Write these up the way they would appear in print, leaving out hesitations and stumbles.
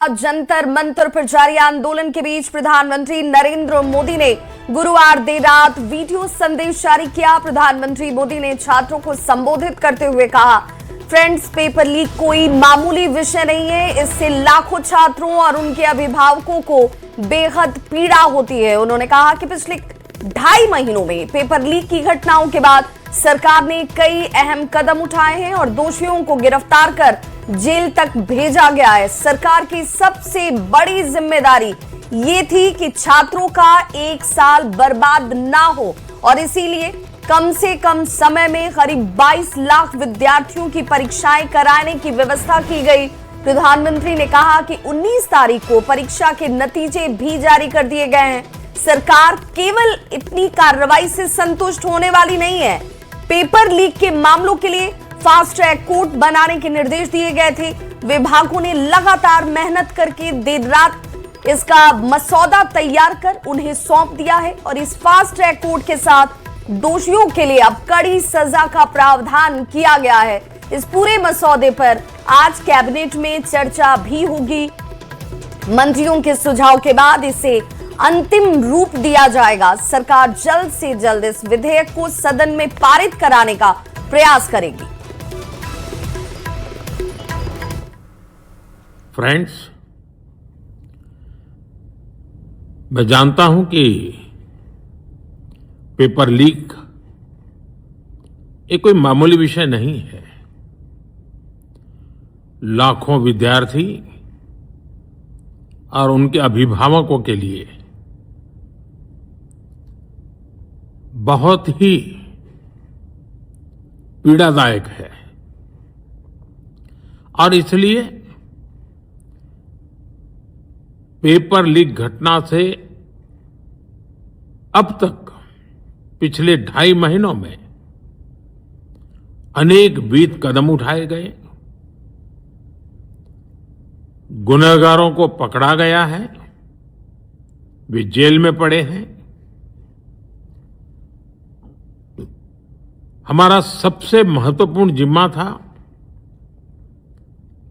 जंतर मंतर पर जारी आंदोलन के बीच प्रधानमंत्री नरेंद्र मोदी ने गुरुवार देर रात वीडियो संदेश जारी किया। प्रधानमंत्री मोदी ने छात्रों को संबोधित करते हुए कहा, फ्रेंड्स, पेपर लीक कोई मामूली विषय नहीं है। इससे लाखों छात्रों और उनके अभिभावकों को बेहद पीड़ा होती है। उन्होंने कहा कि पिछले 2.5 महीनों में पेपर लीक की घटनाओं के बाद सरकार ने कई अहम कदम उठाए हैं और दोषियों को गिरफ्तार कर जेल तक भेजा गया है। सरकार की सबसे बड़ी जिम्मेदारी ये थी कि छात्रों का 1 साल बर्बाद ना हो और इसीलिए कम से कम समय में करीब 22 लाख विद्यार्थियों की परीक्षाएं कराने की व्यवस्था की गई। प्रधानमंत्री ने कहा कि 19 तारीख को परीक्षा के नतीजे भी जारी कर दिए गए हैं। सरकार केवल इतनी कार्रवाई से संतुष्ट होने वाली नहीं है। पेपर लीक के मामलों के लिए फास्ट ट्रैक कोर्ट बनाने के निर्देश दिए गए थे। विभागों ने लगातार मेहनत करके देर रात इसका मसौदा तैयार कर उन्हें सौंप दिया है और इस फास्ट ट्रैक कोर्ट के साथ दोषियों के लिए अब कड़ी सजा का प्रावधान किया गया है। इस पूरे मसौदे पर आज कैबिनेट में चर्चा भी होगी। मंत्रियों के सुझाव के बाद इसे अंतिम रूप दिया जाएगा। सरकार जल्द से जल्द इस विधेयक को सदन में पारित कराने का प्रयास करेगी। फ्रेंड्स, मैं जानता हूं कि पेपर लीक एक कोई मामूली विषय नहीं है। लाखों विद्यार्थी और उनके अभिभावकों के लिए बहुत ही पीड़ादायक है और इसलिए पेपर लीक घटना से अब तक पिछले 2.5 महीनों में अनेक विध कदम उठाए गए। गुनहगारों को पकड़ा गया है, वे जेल में पड़े हैं। हमारा सबसे महत्वपूर्ण जिम्मा था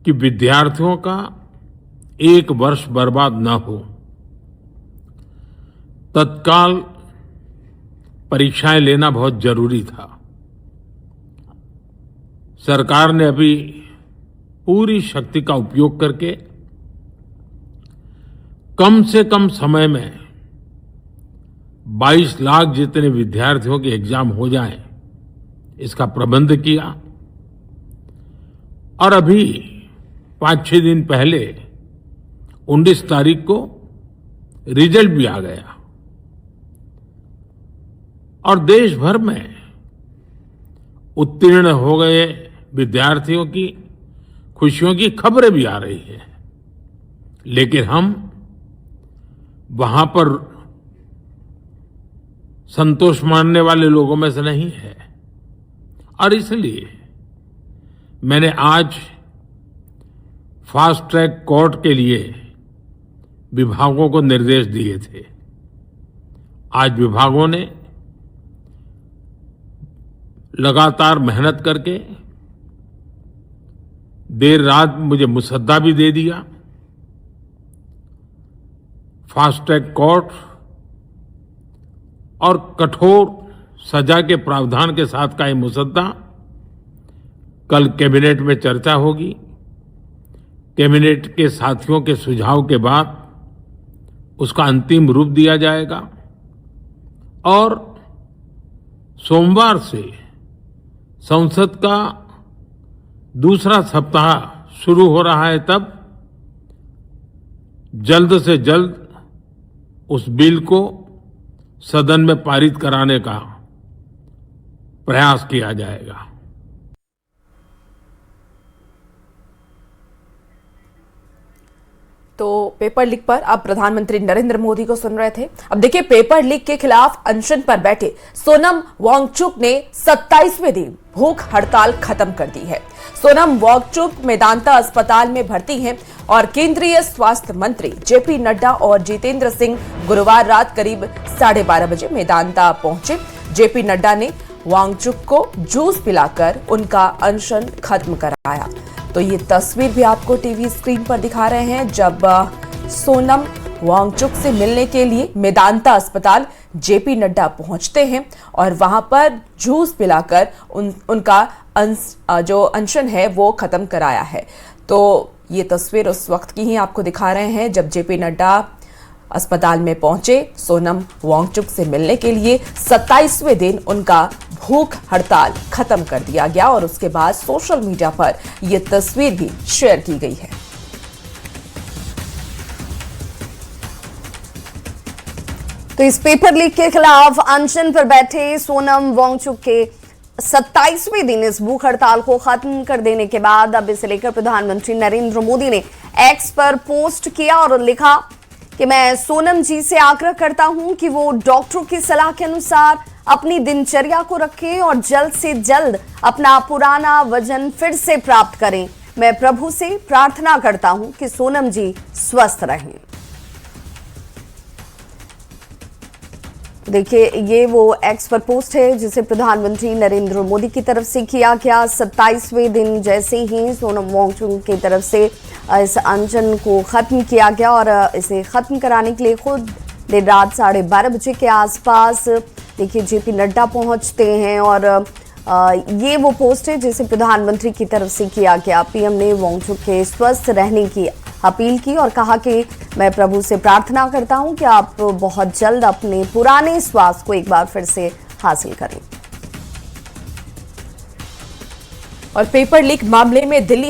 कि विद्यार्थियों का 1 वर्ष बर्बाद न हो। तत्काल परीक्षाएं लेना बहुत जरूरी था। सरकार ने अभी पूरी शक्ति का उपयोग करके कम से कम समय में 22 लाख जितने विद्यार्थियों के एग्जाम हो जाएं, इसका प्रबंध किया और अभी 5-6 दिन पहले 19 तारीख को रिजल्ट भी आ गया और देश भर में उत्तीर्ण हो गए विद्यार्थियों की खुशियों की खबरें भी आ रही हैं। लेकिन हम वहां पर संतोष मानने वाले लोगों में से नहीं है और इसलिए मैंने आज फास्ट ट्रैक कोर्ट के लिए विभागों को निर्देश दिए थे। आज विभागों ने लगातार मेहनत करके देर रात मुझे मुसद्दा भी दे दिया। फास्ट ट्रैक कोर्ट और कठोर सजा के प्रावधान के साथ का ये मुसद्दा कल कैबिनेट में चर्चा होगी। कैबिनेट के साथियों के सुझाव के बाद उसका अंतिम रूप दिया जाएगा और सोमवार से संसद का दूसरा सप्ताह शुरू हो रहा है। तब जल्द से जल्द उस बिल को सदन में पारित कराने का प्रयास किया जाएगा। तो पेपर लीक पर अब प्रधानमंत्री नरेंद्र मोदी को सुन रहे थे। अब देखिए, पेपर लीक के खिलाफ अनशन पर बैठे सोनम वांगचुक ने 27वें दिन भूख हड़ताल खत्म कर दी है। सोनम वांगचुक मेदांता अस्पताल में भर्ती हैं और केंद्रीय स्वास्थ्य मंत्री जेपी नड्डा और जितेंद्र सिंह गुरुवार रात करीब 12:30 बजे मेदांता पहुंचे। जेपी नड्डा ने वांगचुक को जूस पिलाकर उनका अनशन खत्म कराया। तो ये तस्वीर भी आपको टीवी स्क्रीन पर दिखा रहे हैं जब सोनम वांगचुक से मिलने के लिए मेदांता अस्पताल जेपी नड्डा पहुंचते हैं और वहां पर जूस पिलाकर उनका जो अनशन है वो खत्म कराया है। तो ये तस्वीर उस वक्त की ही आपको दिखा रहे हैं जब जेपी नड्डा अस्पताल में पहुंचे सोनम वांगचुक से मिलने के लिए। 27वें दिन उनका भूख हड़ताल खत्म कर दिया गया और उसके बाद सोशल मीडिया पर यह तस्वीर भी शेयर की गई है। तो इस पेपर लीक के खिलाफ अनशन पर बैठे सोनम वांगचुक के 27वें दिन इस भूख हड़ताल को खत्म कर देने के बाद अब इसे लेकर प्रधानमंत्री नरेंद्र मोदी ने एक्स पर पोस्ट किया और लिखा कि मैं सोनम जी से आग्रह करता हूं कि वो डॉक्टरों की सलाह के अनुसार अपनी दिनचर्या को रखें और जल्द से जल्द अपना पुराना वजन फिर से प्राप्त करें। मैं प्रभु से प्रार्थना करता हूं कि सोनम जी स्वस्थ रहें। देखिए, ये वो एक्स पर पोस्ट है जिसे प्रधानमंत्री नरेंद्र मोदी की तरफ से किया गया। 27वें दिन जैसे ही सोनम वांगचुक की तरफ से इस अनशन को खत्म किया गया और इसे खत्म कराने के लिए खुद देर रात 12:30 बजे के आसपास देखिए जेपी नड्डा पहुंचते हैं और ये वो पोस्ट है जिसे प्रधानमंत्री की तरफ से किया गया। पीएम ने वांगचुक के स्वस्थ रहने की अपील की और कहा कि मैं प्रभु से प्रार्थना करता हूं कि आप बहुत जल्द अपने पुराने स्वास्थ्य को एक बार फिर से हासिल करें। और पेपर लीक मामले में दिल्ली